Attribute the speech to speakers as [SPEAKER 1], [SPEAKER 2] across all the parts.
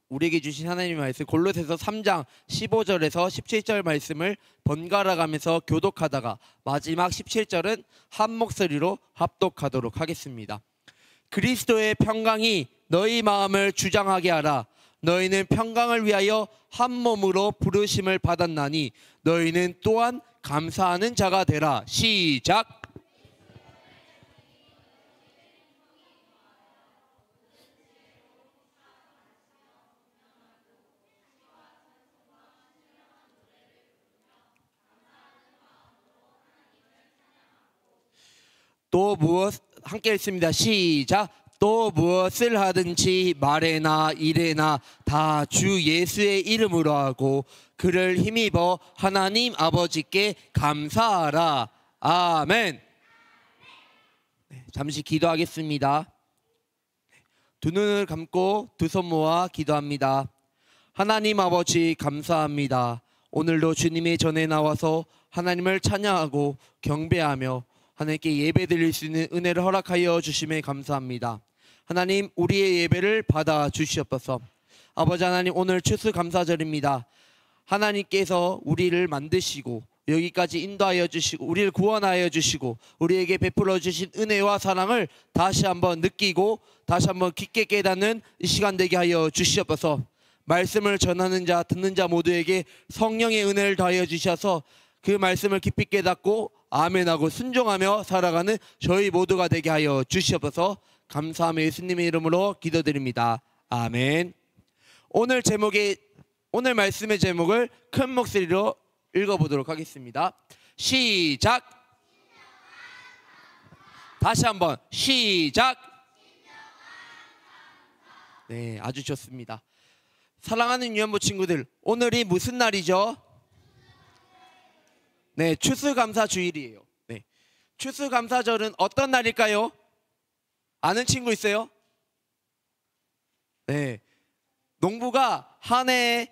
[SPEAKER 1] 우리에게 주신 하나님의 말씀 골로새서 3장 15절에서 17절 말씀을 번갈아 가면서 교독하다가 마지막 17절은 한 목소리로 합독하도록 하겠습니다. 그리스도의 평강이 너희 마음을 주장하게 하라. 너희는 평강을 위하여 한 몸으로 부르심을 받았나니 너희는 또한 감사하는 자가 되라. 시작. 또 무엇 함께 읽습니다. 시작. 또 무엇을 하든지 말에나 일에나 다 주 예수의 이름으로 하고 그를 힘입어 하나님 아버지께 감사하라. 아멘. 잠시 기도하겠습니다. 두 눈을 감고 두 손 모아 기도합니다. 하나님 아버지 감사합니다. 오늘도 주님의 전에 나와서 하나님을 찬양하고 경배하며 하나님께 예배드릴 수 있는 은혜를 허락하여 주심에 감사합니다. 하나님, 우리의 예배를 받아 주시옵소서. 아버지 하나님, 오늘 추수감사절입니다. 하나님께서 우리를 만드시고 여기까지 인도하여 주시고 우리를 구원하여 주시고 우리에게 베풀어 주신 은혜와 사랑을 다시 한번 느끼고 다시 한번 깊게 깨닫는 이 시간 되게 하여 주시옵소서. 말씀을 전하는 자 듣는 자 모두에게 성령의 은혜를 더하여 주셔서 그 말씀을 깊이 깨닫고 아멘하고 순종하며 살아가는 저희 모두가 되게 하여 주시옵소서. 감사하며 예수님의 이름으로 기도드립니다. 아멘. 오늘 말씀의 제목을 큰 목소리로 읽어보도록 하겠습니다. 시작. 다시 한번 시작. 네, 아주 좋습니다. 사랑하는 유연부 친구들, 오늘이 무슨 날이죠? 네, 추수감사주일이에요. 네, 추수감사절은 어떤 날일까요? 아는 친구 있어요? 네, 농부가 한 해의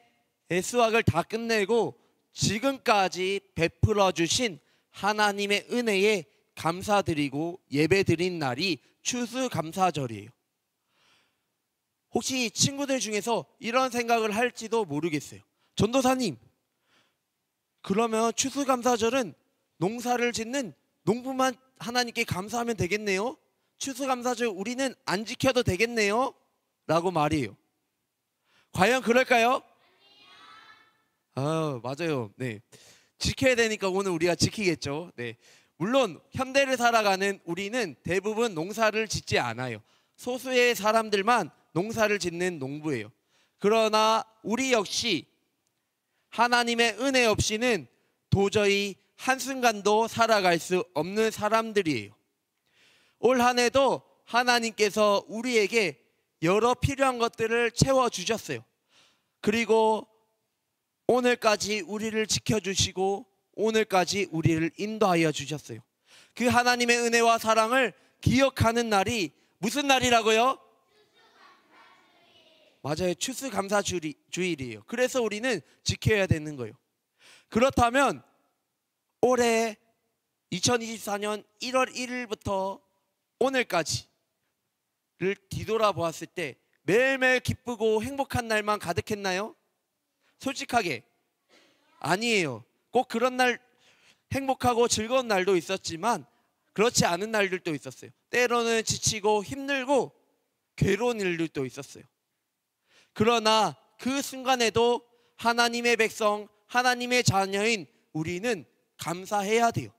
[SPEAKER 1] 수확을 다 끝내고 지금까지 베풀어 주신 하나님의 은혜에 감사드리고 예배드린 날이 추수감사절이에요. 혹시 친구들 중에서 이런 생각을 할지도 모르겠어요. 전도사님, 그러면 추수감사절은 농사를 짓는 농부만 하나님께 감사하면 되겠네요? 추수감사절 우리는 안 지켜도 되겠네요? 라고 말이에요. 과연 그럴까요? 맞아요. 네, 지켜야 되니까 오늘 우리가 지키겠죠. 네, 물론 현대를 살아가는 우리는 대부분 농사를 짓지 않아요. 소수의 사람들만 농사를 짓는 농부예요. 그러나 우리 역시 하나님의 은혜 없이는 도저히 한순간도 살아갈 수 없는 사람들이에요. 올 한 해도 하나님께서 우리에게 여러 필요한 것들을 채워주셨어요. 그리고 오늘까지 우리를 지켜주시고 오늘까지 우리를 인도하여 주셨어요. 그 하나님의 은혜와 사랑을 기억하는 날이 무슨 날이라고요? 맞아요. 추수감사주일이에요. 그래서 우리는 지켜야 되는 거예요. 그렇다면 올해 2024년 1월 1일부터 오늘까지를 뒤돌아보았을 때 매일매일 기쁘고 행복한 날만 가득했나요? 솔직하게 아니에요. 꼭 그런 날 행복하고 즐거운 날도 있었지만 그렇지 않은 날들도 있었어요. 때로는 지치고 힘들고 괴로운 일들도 있었어요. 그러나 그 순간에도 하나님의 백성, 하나님의 자녀인 우리는 감사해야 돼요.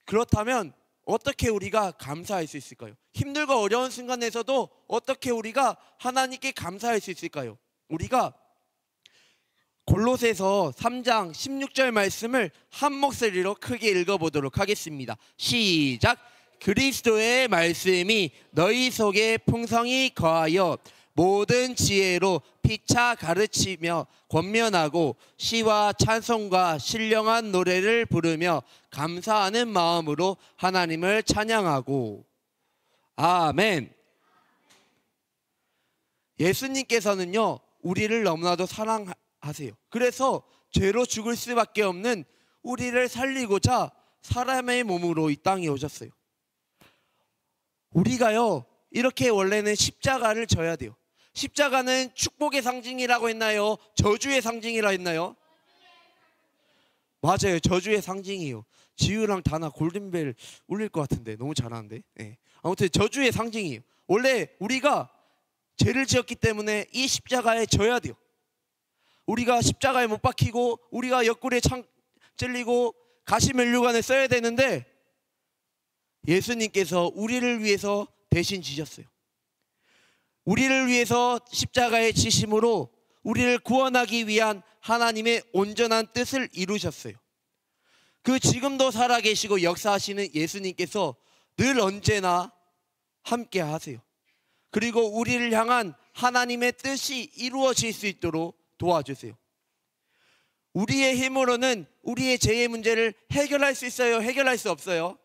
[SPEAKER 1] 그렇다면 어떻게 우리가 감사할 수 있을까요? 힘들고 어려운 순간에서도 어떻게 우리가 하나님께 감사할 수 있을까요? 우리가 골로새서 3장 16절 말씀을 한 목소리로 크게 읽어보도록 하겠습니다. 시작. 그리스도의 말씀이 너희 속에 풍성히 거하여 모든 지혜로 피차 가르치며 권면하고 시와 찬송과 신령한 노래를 부르며 감사하는 마음으로 하나님을 찬양하고. 아멘. 예수님께서는요, 우리를 너무나도 사랑하세요. 그래서 죄로 죽을 수밖에 없는 우리를 살리고자 사람의 몸으로 이 땅에 오셨어요. 우리가요, 이렇게 원래는 십자가를 져야 돼요. 십자가는 축복의 상징이라고 했나요? 저주의 상징이라 했나요? 맞아요. 저주의 상징이에요. 지우랑 다나 골든벨 울릴 것 같은데 너무 잘하는데. 네. 아무튼 저주의 상징이에요. 원래 우리가 죄를 지었기 때문에 이 십자가에 져야 돼요. 우리가 십자가에 못 박히고 우리가 옆구리에 창 찔리고 가시면류관을 써야 되는데 예수님께서 우리를 위해서 대신 지셨어요. 우리를 위해서 십자가에 지심으로 우리를 구원하기 위한 하나님의 온전한 뜻을 이루셨어요. 그 지금도 살아계시고 역사하시는 예수님께서 늘 언제나 함께 하세요. 그리고 우리를 향한 하나님의 뜻이 이루어질 수 있도록 도와주세요. 우리의 힘으로는 우리의 죄의 문제를 해결할 수 있어요? 해결할 수 없어요?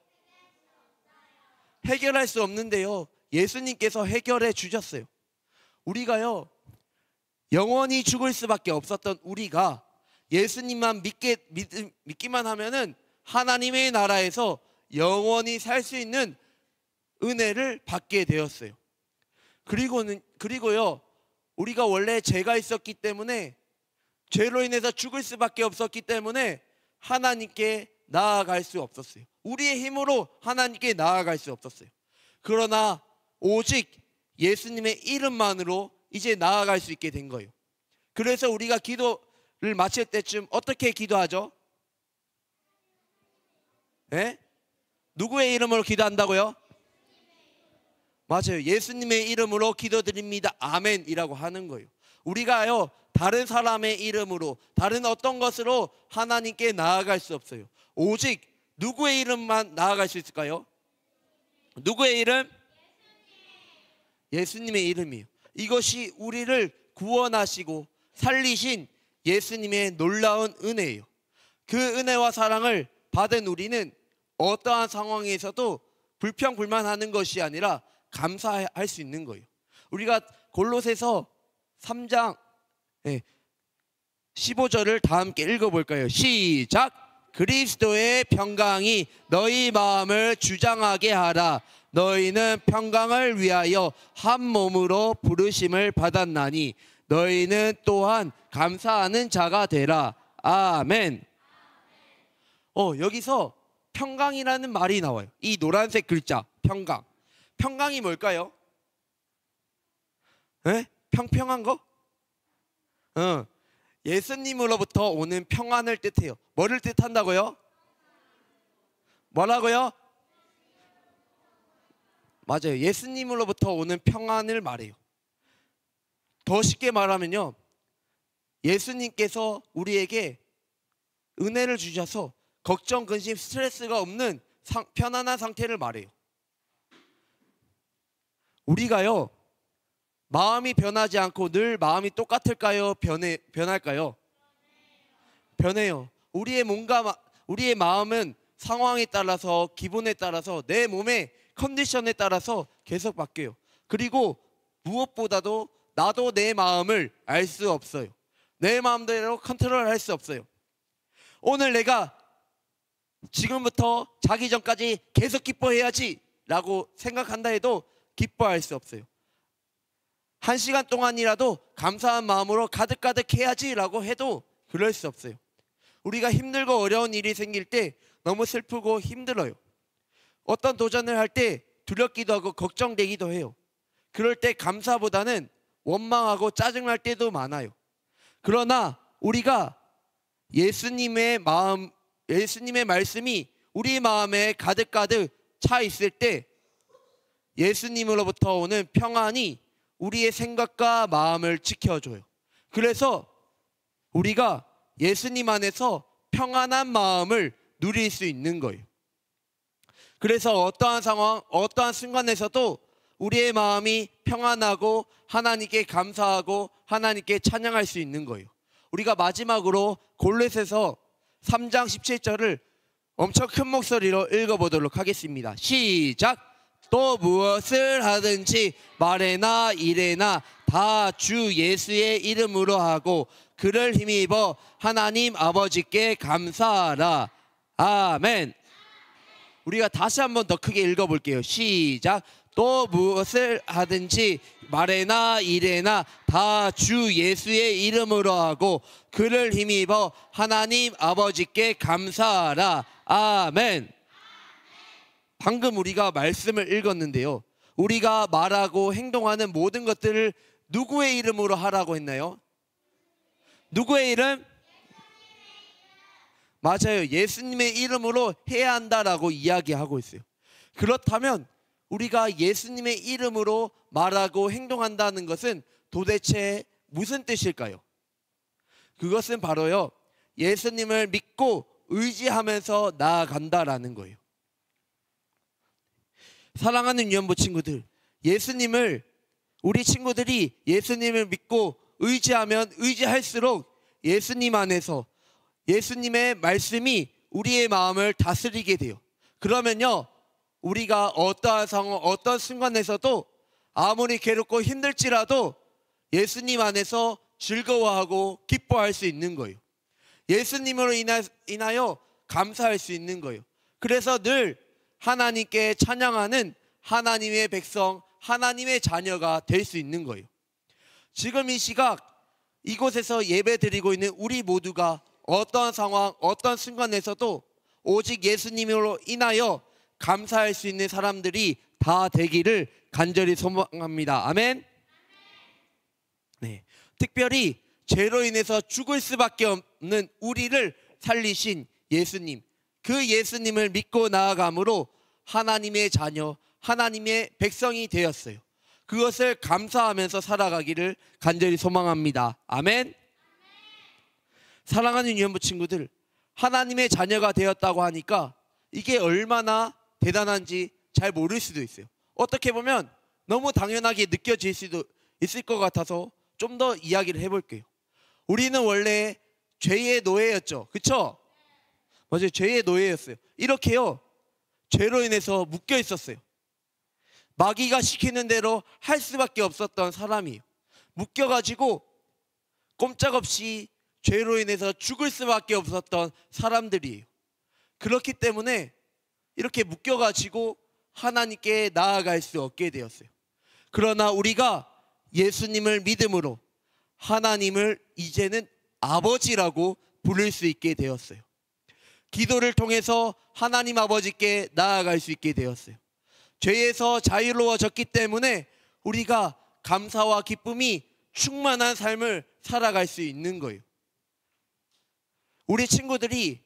[SPEAKER 1] 해결할 수 없는데요, 예수님께서 해결해 주셨어요. 우리가요, 영원히 죽을 수밖에 없었던 우리가 예수님만 믿기만 하면은 하나님의 나라에서 영원히 살 수 있는 은혜를 받게 되었어요. 그리고요, 우리가 원래 죄가 있었기 때문에 죄로 인해서 죽을 수밖에 없었기 때문에 하나님께 나아갈 수 없었어요. 우리의 힘으로 하나님께 나아갈 수 없었어요. 그러나 오직 예수님의 이름만으로 이제 나아갈 수 있게 된 거예요. 그래서 우리가 기도를 마칠 때쯤 어떻게 기도하죠? 네? 누구의 이름으로 기도한다고요? 맞아요. 예수님의 이름으로 기도드립니다. 아멘이라고 하는 거예요. 우리가요, 다른 사람의 이름으로, 다른 어떤 것으로 하나님께 나아갈 수 없어요. 오직 누구의 이름만 나아갈 수 있을까요? 누구의 이름? 예수님의 이름이에요. 이것이 우리를 구원하시고 살리신 예수님의 놀라운 은혜예요. 그 은혜와 사랑을 받은 우리는 어떠한 상황에서도 불평불만하는 것이 아니라 감사할 수 있는 거예요. 우리가 골로새서 3장 15절을 다 함께 읽어볼까요? 시작! 그리스도의 평강이 너희 마음을 주장하게 하라. 너희는 평강을 위하여 한 몸으로 부르심을 받았나니 너희는 또한 감사하는 자가 되라. 아멘. 여기서 평강이라는 말이 나와요. 이 노란색 글자 평강. 평강이 뭘까요? 네? 평평한 거? 예수님으로부터 오는 평안을 뜻해요. 뭐를 뜻한다고요? 뭐라고요? 맞아요. 예수님으로부터 오는 평안을 말해요. 더 쉽게 말하면요, 예수님께서 우리에게 은혜를 주셔서 걱정, 근심, 스트레스가 없는 편안한 상태를 말해요. 우리가요, 마음이 변하지 않고 늘 마음이 똑같을까요? 변할까요? 변해요. 우리의 마음은 상황에 따라서, 기분에 따라서, 내 몸의 컨디션에 따라서 계속 바뀌어요. 그리고 무엇보다도 나도 내 마음을 알 수 없어요. 내 마음대로 컨트롤할 수 없어요. 오늘 내가 지금부터 자기 전까지 계속 기뻐해야지 라고 생각한다 해도 기뻐할 수 없어요. 1시간 동안이라도 감사한 마음으로 가득가득 해야지 라고 해도 그럴 수 없어요. 우리가 힘들고 어려운 일이 생길 때 너무 슬프고 힘들어요. 어떤 도전을 할 때 두렵기도 하고 걱정되기도 해요. 그럴 때 감사보다는 원망하고 짜증날 때도 많아요. 그러나 우리가 예수님의 말씀이 우리 마음에 가득가득 차 있을 때 예수님으로부터 오는 평안이 우리의 생각과 마음을 지켜줘요. 그래서 우리가 예수님 안에서 평안한 마음을 누릴 수 있는 거예요. 그래서 어떠한 상황, 어떠한 순간에서도 우리의 마음이 평안하고 하나님께 감사하고 하나님께 찬양할 수 있는 거예요. 우리가 마지막으로 골로새서 3장 17절을 엄청 큰 목소리로 읽어보도록 하겠습니다. 시작! 또 무엇을 하든지 말에나 일에나 다 주 예수의 이름으로 하고 그를 힘입어 하나님 아버지께 감사하라. 아멘. 우리가 다시 한번 더 크게 읽어볼게요. 시작! 또 무엇을 하든지 말에나 일에나 다 주 예수의 이름으로 하고 그를 힘입어 하나님 아버지께 감사하라. 아멘. 방금 우리가 말씀을 읽었는데요, 우리가 말하고 행동하는 모든 것들을 누구의 이름으로 하라고 했나요? 누구의 이름? 맞아요. 예수님의 이름으로 해야 한다라고 이야기하고 있어요. 그렇다면 우리가 예수님의 이름으로 말하고 행동한다는 것은 도대체 무슨 뜻일까요? 그것은 바로요, 예수님을 믿고 의지하면서 나아간다라는 거예요. 사랑하는 유연부 친구들, 우리 친구들이 예수님을 믿고 의지하면 의지할수록 예수님 안에서 예수님의 말씀이 우리의 마음을 다스리게 돼요. 그러면요, 우리가 어떠한 상황, 어떤 순간에서도 아무리 괴롭고 힘들지라도 예수님 안에서 즐거워하고 기뻐할 수 있는 거예요. 예수님으로 인하여 감사할 수 있는 거예요. 그래서 늘 하나님께 찬양하는 하나님의 백성, 하나님의 자녀가 될 수 있는 거예요. 지금 이 시각 이곳에서 예배 드리고 있는 우리 모두가 어떤 상황, 어떤 순간에서도 오직 예수님으로 인하여 감사할 수 있는 사람들이 다 되기를 간절히 소망합니다. 아멘. 네. 특별히 죄로 인해서 죽을 수밖에 없는 우리를 살리신 예수님, 그 예수님을 믿고 나아감으로 하나님의 자녀, 하나님의 백성이 되었어요. 그것을 감사하면서 살아가기를 간절히 소망합니다. 아멘. 사랑하는 유연부 친구들, 하나님의 자녀가 되었다고 하니까 이게 얼마나 대단한지 잘 모를 수도 있어요. 어떻게 보면 너무 당연하게 느껴질 수도 있을 것 같아서 좀 더 이야기를 해볼게요. 우리는 원래 죄의 노예였죠. 그쵸? 맞아요. 죄의 노예였어요. 이렇게요, 죄로 인해서 묶여 있었어요. 마귀가 시키는 대로 할 수밖에 없었던 사람이에요. 묶여가지고 꼼짝없이 죄로 인해서 죽을 수밖에 없었던 사람들이에요. 그렇기 때문에 이렇게 묶여가지고 하나님께 나아갈 수 없게 되었어요. 그러나 우리가 예수님을 믿음으로 하나님을 이제는 아버지라고 부를 수 있게 되었어요. 기도를 통해서 하나님 아버지께 나아갈 수 있게 되었어요. 죄에서 자유로워졌기 때문에 우리가 감사와 기쁨이 충만한 삶을 살아갈 수 있는 거예요. 우리 친구들의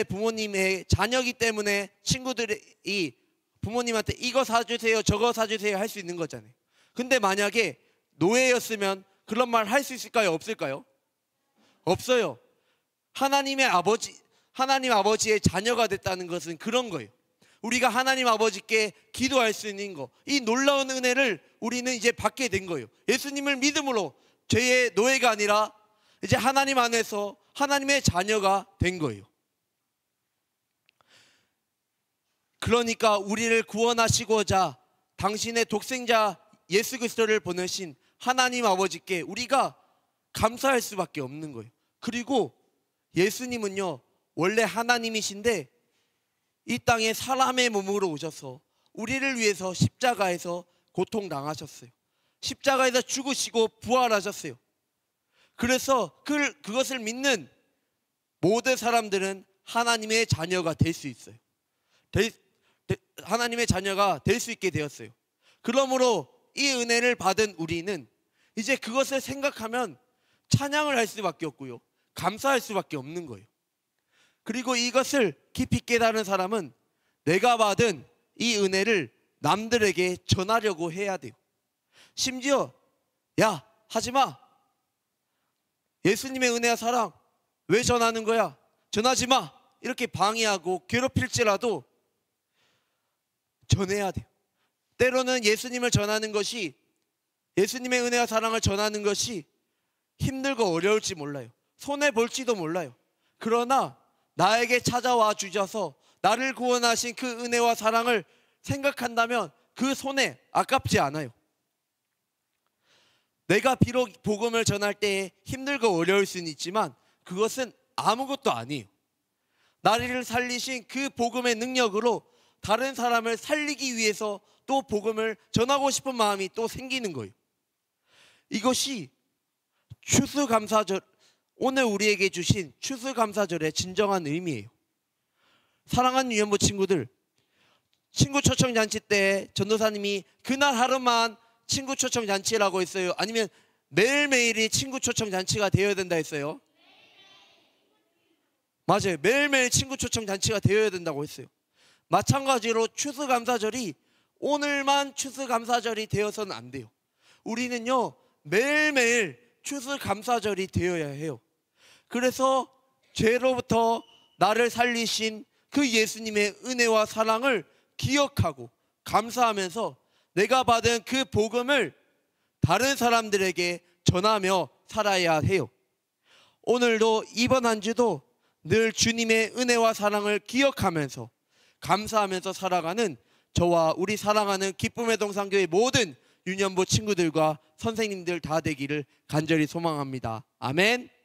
[SPEAKER 1] 부모님의 자녀이기 때문에 친구들이 부모님한테 이거 사주세요, 저거 사주세요 할 수 있는 거잖아요. 근데 만약에 노예였으면 그런 말 할 수 있을까요? 없을까요? 없어요. 하나님 아버지의 자녀가 됐다는 것은 그런 거예요. 우리가 하나님 아버지께 기도할 수 있는 거, 이 놀라운 은혜를 우리는 이제 받게 된 거예요. 예수님을 믿음으로 죄의 노예가 아니라 이제 하나님 안에서 하나님의 자녀가 된 거예요. 그러니까 우리를 구원하시고자 당신의 독생자 예수 그리스도를 보내신 하나님 아버지께 우리가 감사할 수밖에 없는 거예요. 그리고 예수님은요, 원래 하나님이신데 이 땅에 사람의 몸으로 오셔서 우리를 위해서 십자가에서 고통당하셨어요. 십자가에서 죽으시고 부활하셨어요. 그래서 그것을 믿는 모든 사람들은 하나님의 자녀가 될 수 있어요. 하나님의 자녀가 될 수 있게 되었어요. 그러므로 이 은혜를 받은 우리는 이제 그것을 생각하면 찬양을 할 수밖에 없고요, 감사할 수밖에 없는 거예요. 그리고 이것을 깊이 깨달은 사람은 내가 받은 이 은혜를 남들에게 전하려고 해야 돼요. 심지어 야, 하지마, 예수님의 은혜와 사랑 왜 전하는 거야, 전하지마, 이렇게 방해하고 괴롭힐지라도 전해야 돼요. 때로는 예수님을 전하는 것이, 예수님의 은혜와 사랑을 전하는 것이 힘들고 어려울지 몰라요. 손해볼지도 몰라요. 그러나 나에게 찾아와 주셔서 나를 구원하신 그 은혜와 사랑을 생각한다면 그 손해 아깝지 않아요. 내가 비록 복음을 전할 때에 힘들고 어려울 수는 있지만 그것은 아무것도 아니에요. 나를 살리신 그 복음의 능력으로 다른 사람을 살리기 위해서 또 복음을 전하고 싶은 마음이 또 생기는 거예요. 이것이 추수감사절, 오늘 우리에게 주신 추수감사절의 진정한 의미예요. 사랑하는 유년부 친구들, 친구 초청 잔치 때 전도사님이 그날 하루만 친구 초청 잔치라고 했어요? 아니면 매일매일이 친구 초청 잔치가 되어야 된다 했어요? 맞아요. 매일매일 친구 초청 잔치가 되어야 된다고 했어요. 마찬가지로 추수감사절이 오늘만 추수감사절이 되어서는 안 돼요. 우리는요, 매일매일 추수감사절이 되어야 해요. 그래서 죄로부터 나를 살리신 그 예수님의 은혜와 사랑을 기억하고 감사하면서 내가 받은 그 복음을 다른 사람들에게 전하며 살아야 해요. 오늘도 이번 한 주도 늘 주님의 은혜와 사랑을 기억하면서 감사하면서 살아가는 저와 우리 사랑하는 기쁨의 동산교회 모든 유년부 친구들과 선생님들 다 되기를 간절히 소망합니다. 아멘.